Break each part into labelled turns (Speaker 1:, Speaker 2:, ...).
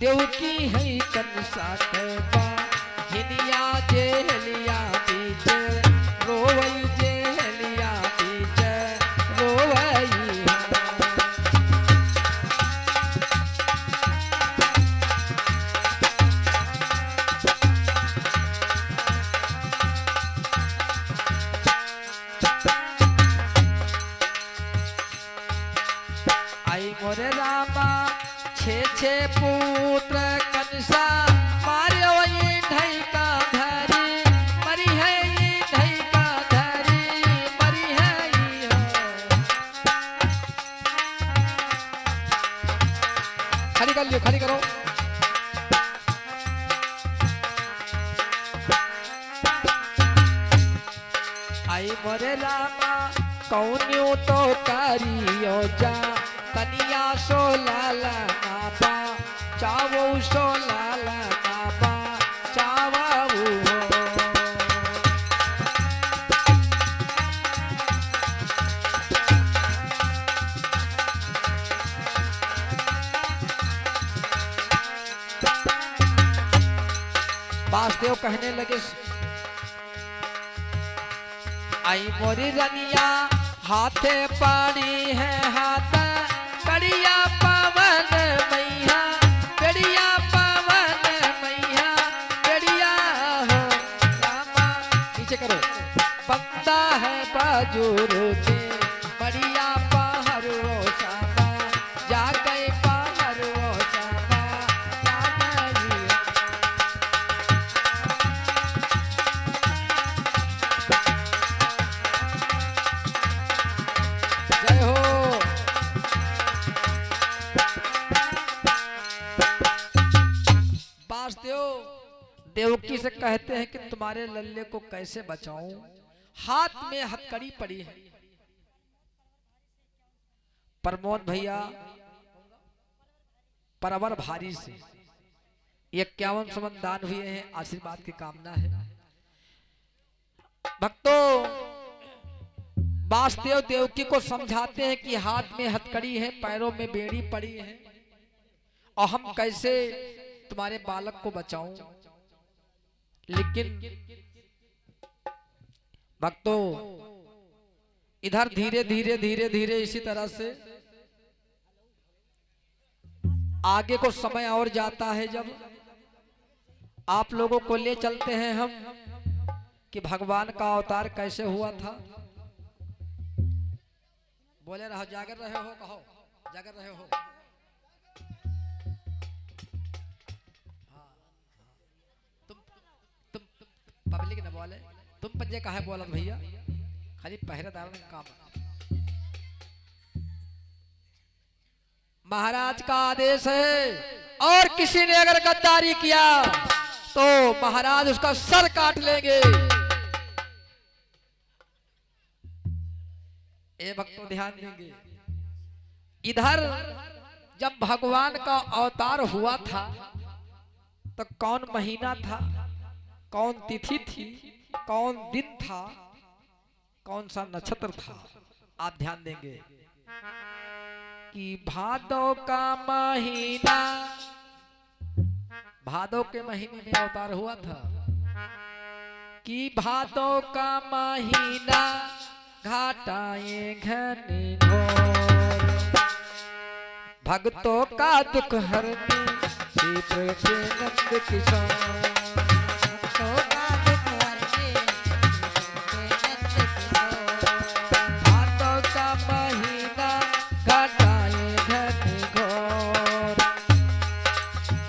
Speaker 1: देवकी है कंसा के बा हिनिया जेहलिया बीच रोवई जेहलिया बीच रोवई आई मोरे रामा छे पुत्र कंसा मारियो ये ढई का धरी मरी है ये ढई का धरी मरी है ये खड़ी कर लियो खड़ी करो आई मोरे रामा कौनियो तो करियो जा कनिया सो लाला नाबा चावो सो लाला नाबा चावो वासुदेव कहने लगे आई मोरी रनिया हाथे पानी है हाथ कड़िया पावन मैया कड़िया पावन मैया कड़िया हो रामा नीचे करो बंदा है बाजूर में बढ़िया पहरो सामा जा गए पहरो सामा जा गई जय हो देवकी से कहते हैं कि तुम्हारे लल्ले को कैसे बचाऊं, हाथ में हथकड़ी पड़ी है। प्रमोद भैया परवर भारी से 51 समन दान हुए हैं, आशीर्वाद की कामना है। भक्तों वासुदेव देवकी को समझाते हैं कि हाथ में हथकड़ी है, पैरों में बेड़ी पड़ी है, और हम कैसे तुम्हारे बालक को बचाऊं। लेकिन भक्तों इधर धीरे धीरे धीरे धीरे इसी तरह से आगे को समय और जाता है, जब आप लोगों को ले चलते हैं हम कि भगवान का अवतार कैसे हुआ था। बोले रहो, जागर रहे हो, कहो जागर रहे हो। पब्लिक न बोले, तुम पंजे कहा बोला भैया, खाली पहरेदार का काम। महाराज का आदेश है, और किसी ने अगर गद्दारी किया तो महाराज उसका सर काट लेंगे। ए भक्तों ध्यान देंगे, इधर जब भगवान का अवतार हुआ था तो कौन महीना था, कौन तिथि थी, कौन दिन था, कौन सा नक्षत्र था, आप ध्यान देंगे कि भादो का महीना, भादो के महीने में अवतार हुआ था कि भादो का महीना घाटाए घने घोर, भक्तों का दुख हरने श्री नंद किशोर।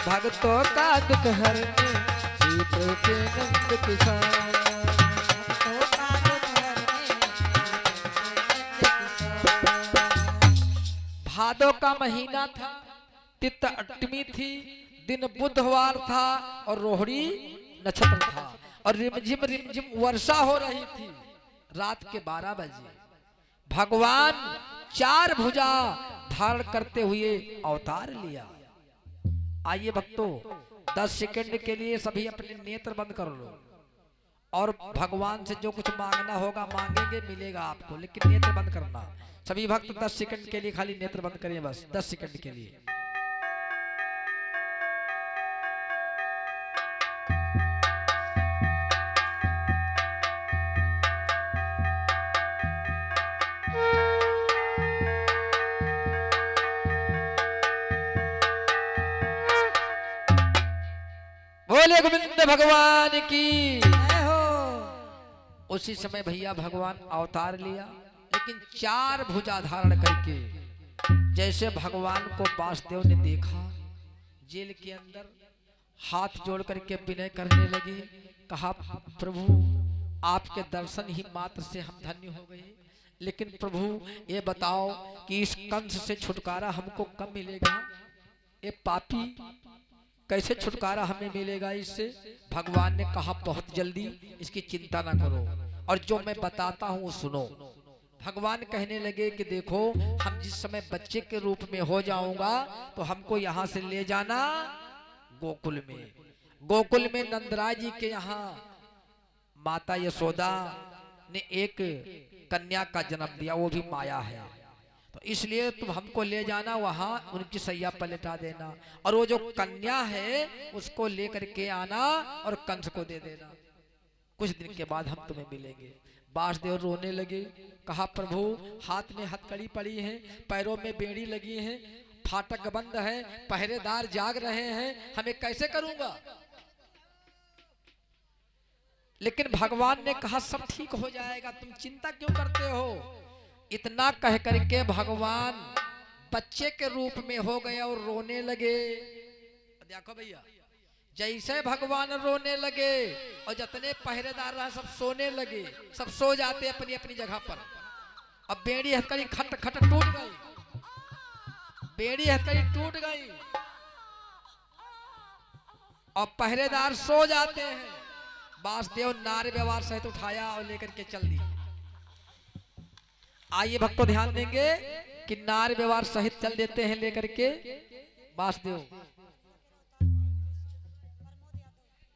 Speaker 1: भक्तों का दुख हरने सीतों के नंद किशोर। भादो का महीना था, तिथ अष्टमी थी, दिन बुधवार था और रोहिणी नक्षत्र था, और रिमझिम वर्षा हो रही थी। रात के 12 बजे भगवान 4 भुजा धारण करते हुए अवतार लिया। आइए भक्तों 10 सेकंड के लिए सभी अपने नेत्र बंद कर लो, और भगवान से जो कुछ मांगना होगा मांगेंगे, मिलेगा आपको, लेकिन नेत्र बंद करना। सभी भक्त 10 सेकंड के लिए खाली नेत्र बंद करिए, बस 10 सेकंड के लिए। बोले गोविंद भगवान की।
Speaker 2: जय हो।
Speaker 1: उसी समय भैया भगवान अवतार लिया, लेकिन 4 भुजा धारण करके। जैसे भगवान को वासुदेव ने देखा, जेल के अंदर हाथ जोड़ करके विनय करने लगे। कहा प्रभु आपके दर्शन ही मात्र से हम धन्य हो गए, लेकिन प्रभु ये बताओ कि इस कंस से छुटकारा हमको कब मिलेगा? ये पापी कैसे छुटकारा हमें मिलेगा इससे? भगवान ने कहा बहुत जल्दी, इसकी चिंता ना करो और जो मैं बताता हूँ सुनो। भगवान कहने लगे कि देखो, हम जिस समय बच्चे के रूप में हो जाऊंगा तो हमको यहाँ से ले जाना गोकुल में। गोकुल में नंदराज जी के यहाँ माता यशोदा ने एक कन्या का जन्म दिया, वो भी माया है, तो इसलिए तुम हमको ले जाना, वहां उनकी सैया पलटा देना और वो जो कन्या है उसको लेकर के आना और कंस को दे देना। कुछ दिन के बाद हम तुम्हें मिलेंगे। वासुदेव रोने लगे। कहा प्रभु हाथ में हथकड़ी पड़ी है, पैरों में बेड़ी लगी है, फाटक बंद है, पहरेदार जाग रहे हैं, हमें कैसे करूंगा? लेकिन भगवान ने कहा सब ठीक हो जाएगा, तुम चिंता क्यों करते हो? इतना कह करके भगवान बच्चे के रूप में हो गए और रोने लगे। देखो भैया, जैसे भगवान रोने लगे और जितने पहरेदार रहे सब सोने लगे, सब सो जाते अपनी अपनी जगह पर। अब बेड़ी हथकड़ी खट खट टूट गई, बेड़ी हथकड़ी टूट गई और पहरेदार सो जाते हैं। वासुदेव नारी व्यवहार सहित उठाया और लेकर के चल दिया। आइए भक्तों ध्यान देंगे कि नारी व्यवहार सहित चल देते हैं लेकर के वासुदेव।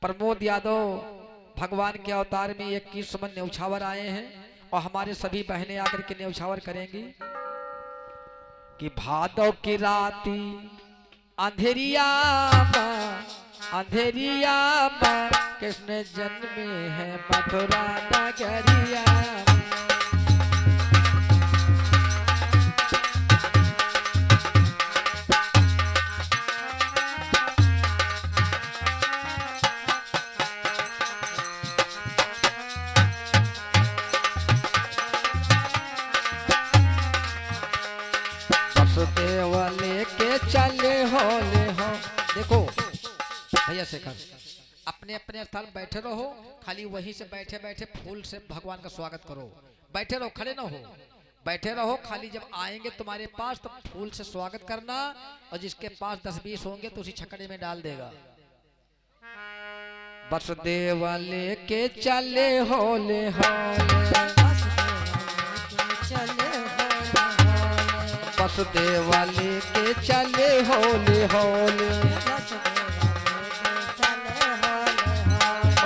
Speaker 1: प्रमोद यादव भगवान के अवतार में 21 मन न्यौछावर आए हैं और हमारे सभी बहनें आकर के न्यौछावर करेंगी कि भादव की राती अंधेरिया अंधेरिया कृष्ण जन्मे है मथुरा नगरिया। वसुदेव लेके चले हो ले हो। देखो भैया शेखर, अपने अपने स्थान बैठे रहो, खाली वहीं से बैठे बैठे फूल से भगवान का स्वागत करो। बैठे रहो, खड़े ना हो, बैठे रहो। खाली जब आएंगे तुम्हारे पास तो फूल से स्वागत करना और जिसके पास 10-20 होंगे तो उसी छकड़े में डाल देगा। वसुदेव लेके चले होले होले, वसुदेव लेके चले होले होले।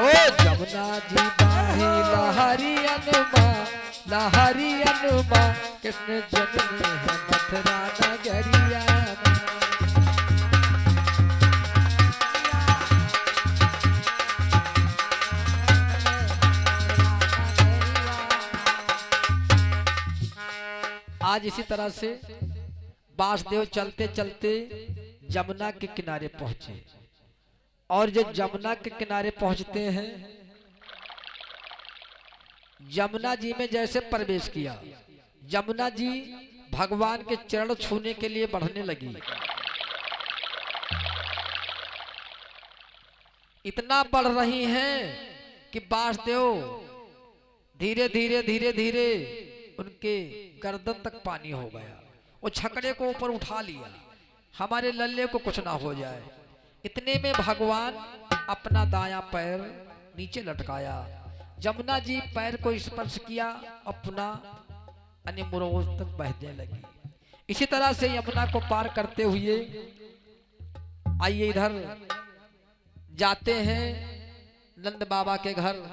Speaker 1: ओ जमुना जी बाही लहरी अनुमा, लहरी अनुमा कृष्ण जन्मे है मथुरा नगरिया। आज इसी तरह से वासुदेव चलते चलते जमुना के किनारे पहुंचे और जब जमुना के किनारे पहुंचते हैं, जमुना जी में जैसे प्रवेश किया, जमुना जी भगवान के चरण छूने के लिए बढ़ने लगी। इतना बढ़ रही हैं कि वासुदेव धीरे धीरे धीरे धीरे उनके गर्दन तक पानी हो गया। वो छकड़े को ऊपर उठा लिया, हमारे लल्ले को कुछ ना हो जाए। इतने में भगवान अपना दायां पैर नीचे लटकाया, जमुना जी पैर को स्पर्श किया और पुनः अन्य मुरोज तक बहने लगी। इसी तरह से यमुना को पार करते हुए आइए इधर जाते हैं नंद बाबा के घर।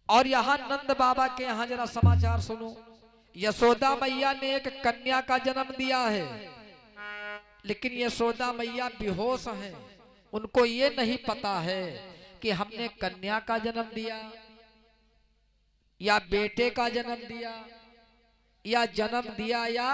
Speaker 1: और यहाँ नंद बाबा के यहाँ जरा समाचार सुनो। यशोदा मैया ने एक कन्या का जन्म दिया है, लेकिन यशोदा मैया बेहोश हैं। उनको ये नहीं पता है कि हमने कन्या का जन्म दिया या बेटे का जन्म दिया या